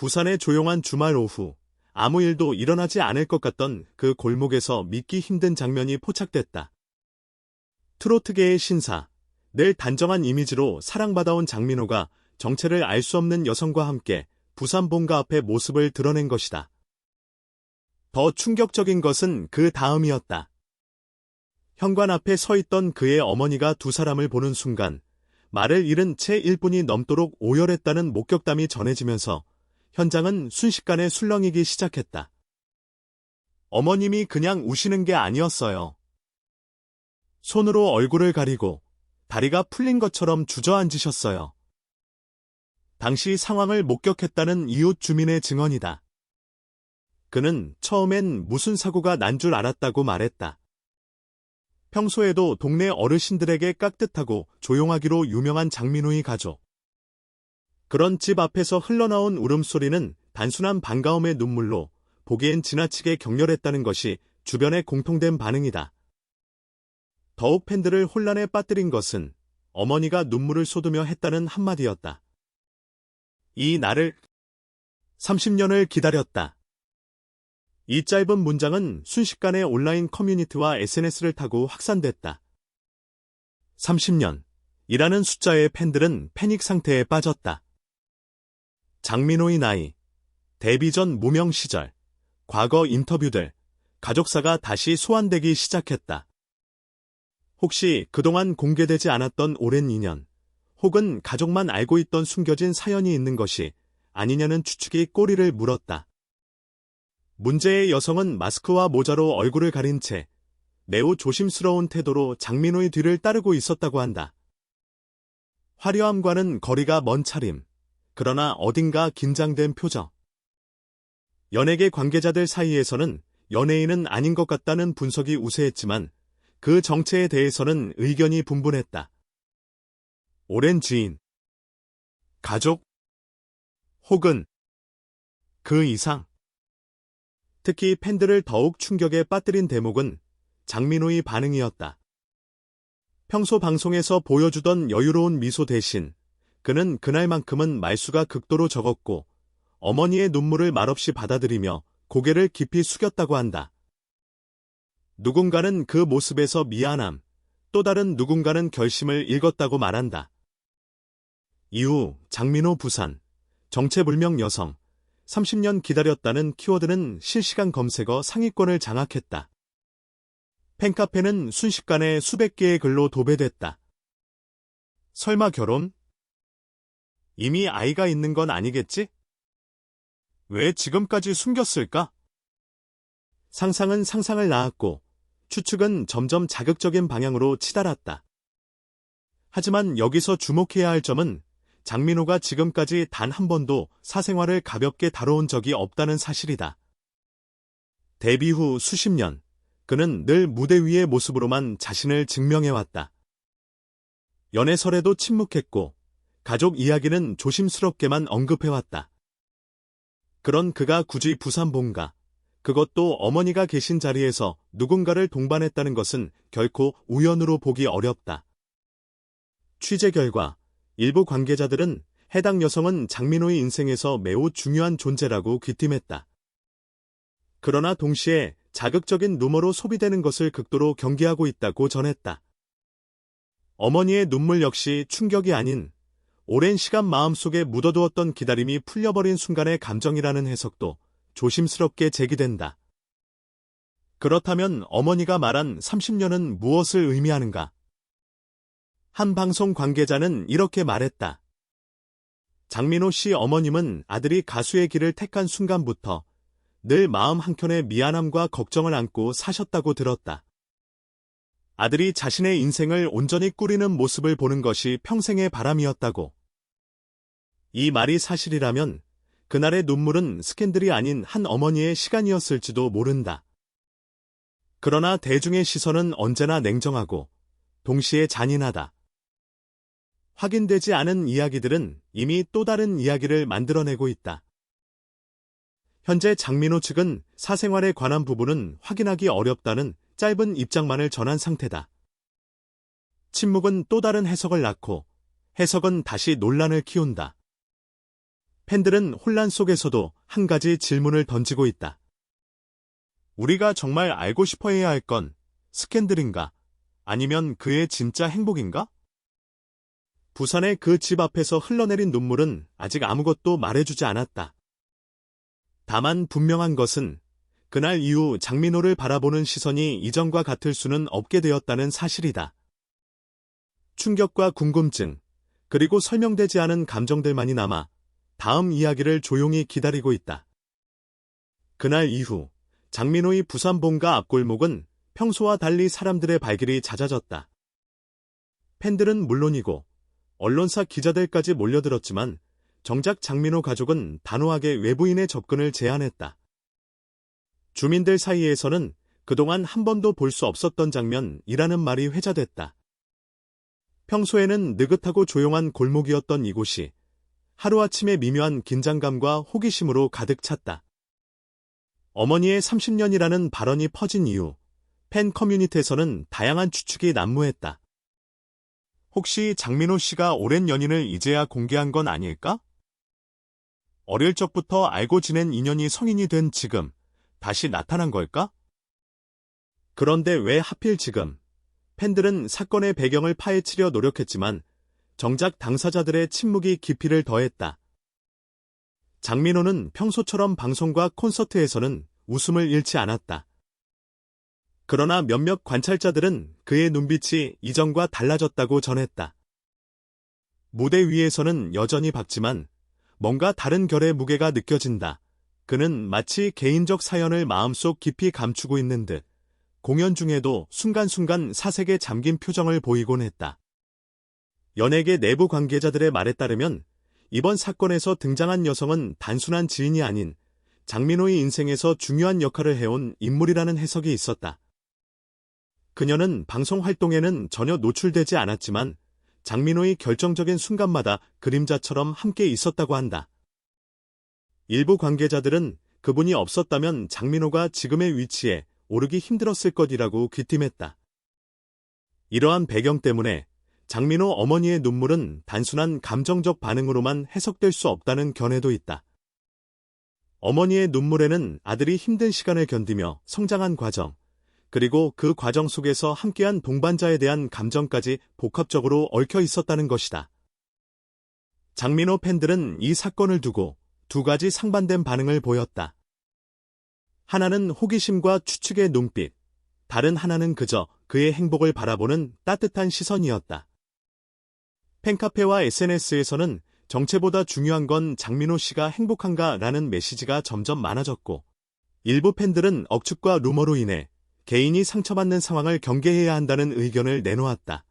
부산의 조용한 주말 오후, 아무 일도 일어나지 않을 것 같던 그 골목에서 믿기 힘든 장면이 포착됐다. 트로트계의 신사, 늘 단정한 이미지로 사랑받아온 장민호가 정체를 알 수 없는 여성과 함께 부산 본가 앞에 모습을 드러낸 것이다. 더 충격적인 것은 그 다음이었다. 현관 앞에 서 있던 그의 어머니가 두 사람을 보는 순간 말을 잃은 채 1분이 넘도록 오열했다는 목격담이 전해지면서 현장은 순식간에 술렁이기 시작했다. 어머님이 그냥 우시는 게 아니었어요. 손으로 얼굴을 가리고 다리가 풀린 것처럼 주저앉으셨어요. 당시 상황을 목격했다는 이웃 주민의 증언이다. 그는 처음엔 무슨 사고가 난 줄 알았다고 말했다. 평소에도 동네 어르신들에게 깍듯하고 조용하기로 유명한 장민호의 가족. 그런 집 앞에서 흘러나온 울음소리는 단순한 반가움의 눈물로 보기엔 지나치게 격렬했다는 것이 주변의 공통된 반응이다. 더욱 팬들을 혼란에 빠뜨린 것은 어머니가 눈물을 쏟으며 했다는 한마디였다. 이 날을 30년을 기다렸다. 이 짧은 문장은 순식간에 온라인 커뮤니티와 SNS를 타고 확산됐다. 30년 이라는 숫자의 팬들은 패닉 상태에 빠졌다. 장민호의 나이, 데뷔 전 무명 시절, 과거 인터뷰들, 가족사가 다시 소환되기 시작했다. 혹시 그동안 공개되지 않았던 오랜 인연, 혹은 가족만 알고 있던 숨겨진 사연이 있는 것이 아니냐는 추측이 꼬리를 물었다. 문제의 여성은 마스크와 모자로 얼굴을 가린 채 매우 조심스러운 태도로 장민호의 뒤를 따르고 있었다고 한다. 화려함과는 거리가 먼 차림, 그러나 어딘가 긴장된 표정. 연예계 관계자들 사이에서는 연예인은 아닌 것 같다는 분석이 우세했지만 그 정체에 대해서는 의견이 분분했다. 오랜 지인, 가족, 혹은 그 이상. 특히 팬들을 더욱 충격에 빠뜨린 대목은 장민호의 반응이었다. 평소 방송에서 보여주던 여유로운 미소 대신 그는 그날만큼은 말수가 극도로 적었고 어머니의 눈물을 말없이 받아들이며 고개를 깊이 숙였다고 한다. 누군가는 그 모습에서 미안함, 또 다른 누군가는 결심을 읽었다고 말한다. 이후 장민호 부산, 정체불명 여성, 30년 기다렸다는 키워드는 실시간 검색어 상위권을 장악했다. 팬카페는 순식간에 수백 개의 글로 도배됐다. 설마 결혼? 이미 아이가 있는 건 아니겠지? 왜 지금까지 숨겼을까? 상상은 상상을 낳았고 추측은 점점 자극적인 방향으로 치달았다. 하지만 여기서 주목해야 할 점은 장민호가 지금까지 단 한 번도 사생활을 가볍게 다뤄온 적이 없다는 사실이다. 데뷔 후 수십 년, 그는 늘 무대 위의 모습으로만 자신을 증명해왔다. 연애설에도 침묵했고 가족 이야기는 조심스럽게만 언급해왔다. 그런 그가 굳이 부산 본가, 그것도 어머니가 계신 자리에서 누군가를 동반했다는 것은 결코 우연으로 보기 어렵다. 취재 결과 일부 관계자들은 해당 여성은 장민호의 인생에서 매우 중요한 존재라고 귀띔했다. 그러나 동시에 자극적인 루머로 소비되는 것을 극도로 경계하고 있다고 전했다. 어머니의 눈물 역시 충격이 아닌 오랜 시간 마음속에 묻어두었던 기다림이 풀려버린 순간의 감정이라는 해석도 조심스럽게 제기된다. 그렇다면 어머니가 말한 30년은 무엇을 의미하는가? 한 방송 관계자는 이렇게 말했다. 장민호 씨 어머님은 아들이 가수의 길을 택한 순간부터 늘 마음 한켠에 미안함과 걱정을 안고 사셨다고 들었다. 아들이 자신의 인생을 온전히 꾸리는 모습을 보는 것이 평생의 바람이었다고. 이 말이 사실이라면 그날의 눈물은 스캔들이 아닌 한 어머니의 시간이었을지도 모른다. 그러나 대중의 시선은 언제나 냉정하고 동시에 잔인하다. 확인되지 않은 이야기들은 이미 또 다른 이야기를 만들어내고 있다. 현재 장민호 측은 사생활에 관한 부분은 확인하기 어렵다는 짧은 입장만을 전한 상태다. 침묵은 또 다른 해석을 낳고 해석은 다시 논란을 키운다. 팬들은 혼란 속에서도 한 가지 질문을 던지고 있다. 우리가 정말 알고 싶어 해야 할 건 스캔들인가? 아니면 그의 진짜 행복인가? 부산의 그 집 앞에서 흘러내린 눈물은 아직 아무것도 말해주지 않았다. 다만 분명한 것은 그날 이후 장민호를 바라보는 시선이 이전과 같을 수는 없게 되었다는 사실이다. 충격과 궁금증, 그리고 설명되지 않은 감정들만이 남아 다음 이야기를 조용히 기다리고 있다. 그날 이후 장민호의 부산 본가 앞골목은 평소와 달리 사람들의 발길이 잦아졌다. 팬들은 물론이고 언론사 기자들까지 몰려들었지만 정작 장민호 가족은 단호하게 외부인의 접근을 제한했다. 주민들 사이에서는 그동안 한 번도 볼 수 없었던 장면이라는 말이 회자됐다. 평소에는 느긋하고 조용한 골목이었던 이곳이 하루아침에 미묘한 긴장감과 호기심으로 가득 찼다. 어머니의 30년이라는 발언이 퍼진 이후 팬 커뮤니티에서는 다양한 추측이 난무했다. 혹시 장민호 씨가 오랜 연인을 이제야 공개한 건 아닐까? 어릴 적부터 알고 지낸 인연이 성인이 된 지금 다시 나타난 걸까? 그런데 왜 하필 지금? 팬들은 사건의 배경을 파헤치려 노력했지만 정작 당사자들의 침묵이 깊이를 더했다. 장민호는 평소처럼 방송과 콘서트에서는 웃음을 잃지 않았다. 그러나 몇몇 관찰자들은 그의 눈빛이 이전과 달라졌다고 전했다. 무대 위에서는 여전히 밝지만 뭔가 다른 결의 무게가 느껴진다. 그는 마치 개인적 사연을 마음속 깊이 감추고 있는 듯 공연 중에도 순간순간 사색에 잠긴 표정을 보이곤 했다. 연예계 내부 관계자들의 말에 따르면 이번 사건에서 등장한 여성은 단순한 지인이 아닌 장민호의 인생에서 중요한 역할을 해온 인물이라는 해석이 있었다. 그녀는 방송 활동에는 전혀 노출되지 않았지만 장민호의 결정적인 순간마다 그림자처럼 함께 있었다고 한다. 일부 관계자들은 그분이 없었다면 장민호가 지금의 위치에 오르기 힘들었을 것이라고 귀띔했다. 이러한 배경 때문에 장민호 어머니의 눈물은 단순한 감정적 반응으로만 해석될 수 없다는 견해도 있다. 어머니의 눈물에는 아들이 힘든 시간을 견디며 성장한 과정, 그리고 그 과정 속에서 함께한 동반자에 대한 감정까지 복합적으로 얽혀 있었다는 것이다. 장민호 팬들은 이 사건을 두고 두 가지 상반된 반응을 보였다. 하나는 호기심과 추측의 눈빛, 다른 하나는 그저 그의 행복을 바라보는 따뜻한 시선이었다. 팬카페와 SNS에서는 정체보다 중요한 건 장민호 씨가 행복한가라는 메시지가 점점 많아졌고, 일부 팬들은 억측과 루머로 인해 개인이 상처받는 상황을 경계해야 한다는 의견을 내놓았다.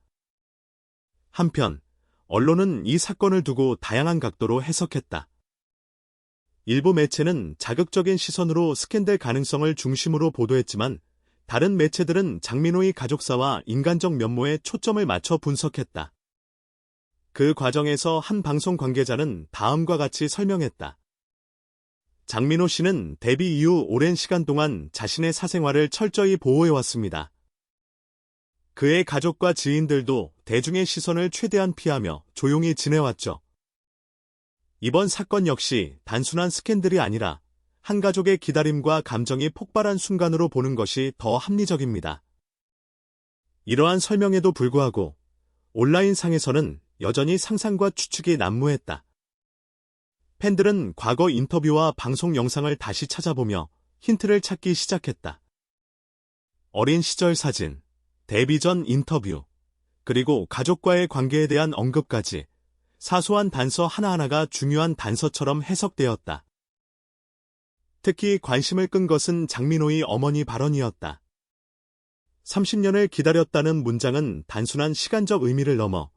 한편, 언론은 이 사건을 두고 다양한 각도로 해석했다. 일부 매체는 자극적인 시선으로 스캔들 가능성을 중심으로 보도했지만, 다른 매체들은 장민호의 가족사와 인간적 면모에 초점을 맞춰 분석했다. 그 과정에서 한 방송 관계자는 다음과 같이 설명했다. 장민호 씨는 데뷔 이후 오랜 시간 동안 자신의 사생활을 철저히 보호해왔습니다. 그의 가족과 지인들도 대중의 시선을 최대한 피하며 조용히 지내왔죠. 이번 사건 역시 단순한 스캔들이 아니라 한 가족의 기다림과 감정이 폭발한 순간으로 보는 것이 더 합리적입니다. 이러한 설명에도 불구하고 온라인상에서는 여전히 상상과 추측이 난무했다. 팬들은 과거 인터뷰와 방송 영상을 다시 찾아보며 힌트를 찾기 시작했다. 어린 시절 사진, 데뷔 전 인터뷰, 그리고 가족과의 관계에 대한 언급까지 사소한 단서 하나하나가 중요한 단서처럼 해석되었다. 특히 관심을 끈 것은 장민호의 어머니 발언이었다. 30년을 기다렸다는 문장은 단순한 시간적 의미를 넘어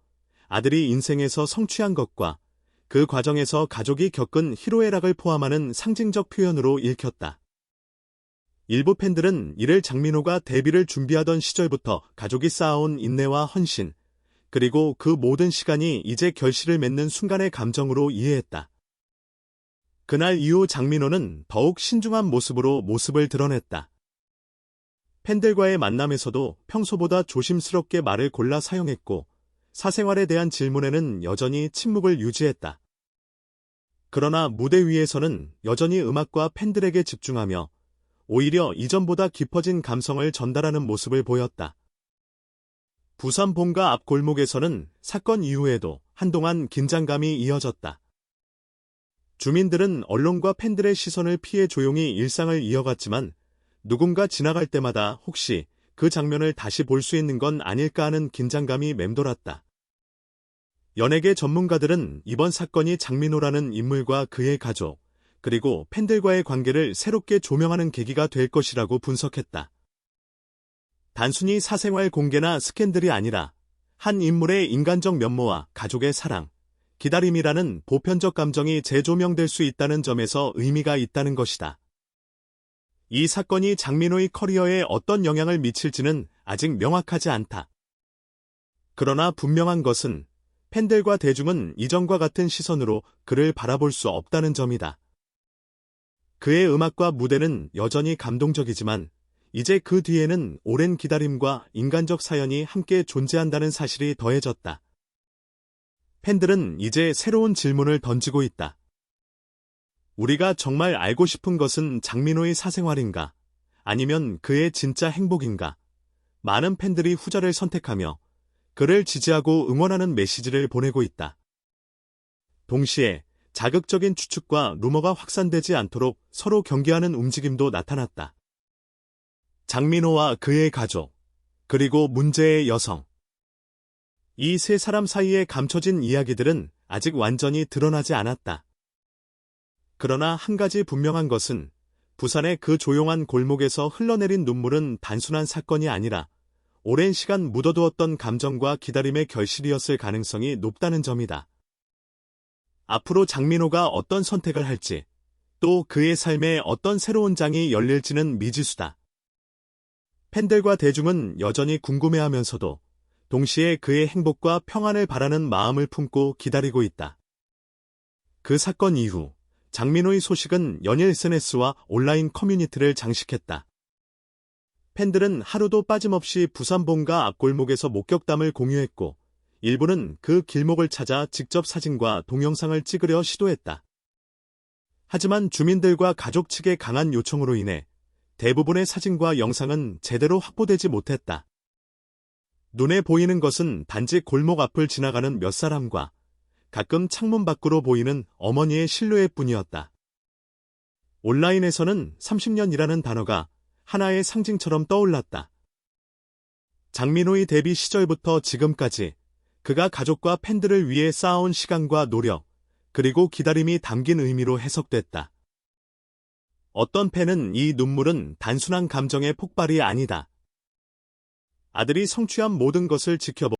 아들이 인생에서 성취한 것과 그 과정에서 가족이 겪은 희로애락을 포함하는 상징적 표현으로 읽혔다. 일부 팬들은 이를 장민호가 데뷔를 준비하던 시절부터 가족이 쌓아온 인내와 헌신, 그리고 그 모든 시간이 이제 결실을 맺는 순간의 감정으로 이해했다. 그날 이후 장민호는 더욱 신중한 모습으로 모습을 드러냈다. 팬들과의 만남에서도 평소보다 조심스럽게 말을 골라 사용했고, 사생활에 대한 질문에는 여전히 침묵을 유지했다. 그러나 무대 위에서는 여전히 음악과 팬들에게 집중하며 오히려 이전보다 깊어진 감성을 전달하는 모습을 보였다. 부산 본가 앞 골목에서는 사건 이후에도 한동안 긴장감이 이어졌다. 주민들은 언론과 팬들의 시선을 피해 조용히 일상을 이어갔지만 누군가 지나갈 때마다 혹시 그 장면을 다시 볼 수 있는 건 아닐까 하는 긴장감이 맴돌았다. 연예계 전문가들은 이번 사건이 장민호라는 인물과 그의 가족, 그리고 팬들과의 관계를 새롭게 조명하는 계기가 될 것이라고 분석했다. 단순히 사생활 공개나 스캔들이 아니라 한 인물의 인간적 면모와 가족의 사랑, 기다림이라는 보편적 감정이 재조명될 수 있다는 점에서 의미가 있다는 것이다. 이 사건이 장민호의 커리어에 어떤 영향을 미칠지는 아직 명확하지 않다. 그러나 분명한 것은 팬들과 대중은 이전과 같은 시선으로 그를 바라볼 수 없다는 점이다. 그의 음악과 무대는 여전히 감동적이지만 이제 그 뒤에는 오랜 기다림과 인간적 사연이 함께 존재한다는 사실이 더해졌다. 팬들은 이제 새로운 질문을 던지고 있다. 우리가 정말 알고 싶은 것은 장민호의 사생활인가? 아니면 그의 진짜 행복인가? 많은 팬들이 후자를 선택하며 그를 지지하고 응원하는 메시지를 보내고 있다. 동시에 자극적인 추측과 루머가 확산되지 않도록 서로 경계하는 움직임도 나타났다. 장민호와 그의 가족, 그리고 문제의 여성. 이 세 사람 사이에 감춰진 이야기들은 아직 완전히 드러나지 않았다. 그러나 한 가지 분명한 것은 부산의 그 조용한 골목에서 흘러내린 눈물은 단순한 사건이 아니라 오랜 시간 묻어두었던 감정과 기다림의 결실이었을 가능성이 높다는 점이다. 앞으로 장민호가 어떤 선택을 할지, 또 그의 삶에 어떤 새로운 장이 열릴지는 미지수다. 팬들과 대중은 여전히 궁금해하면서도 동시에 그의 행복과 평안을 바라는 마음을 품고 기다리고 있다. 그 사건 이후 장민호의 소식은 연예 SNS와 온라인 커뮤니티를 장식했다. 팬들은 하루도 빠짐없이 부산 본가 앞골목에서 목격담을 공유했고 일부는 그 길목을 찾아 직접 사진과 동영상을 찍으려 시도했다. 하지만 주민들과 가족 측의 강한 요청으로 인해 대부분의 사진과 영상은 제대로 확보되지 못했다. 눈에 보이는 것은 단지 골목 앞을 지나가는 몇 사람과 가끔 창문 밖으로 보이는 어머니의 실루엣뿐이었다. 온라인에서는 30년이라는 단어가 하나의 상징처럼 떠올랐다. 장민호의 데뷔 시절부터 지금까지 그가 가족과 팬들을 위해 쌓아온 시간과 노력, 그리고 기다림이 담긴 의미로 해석됐다. 어떤 팬은 이 눈물은 단순한 감정의 폭발이 아니다. 아들이 성취한 모든 것을 지켜보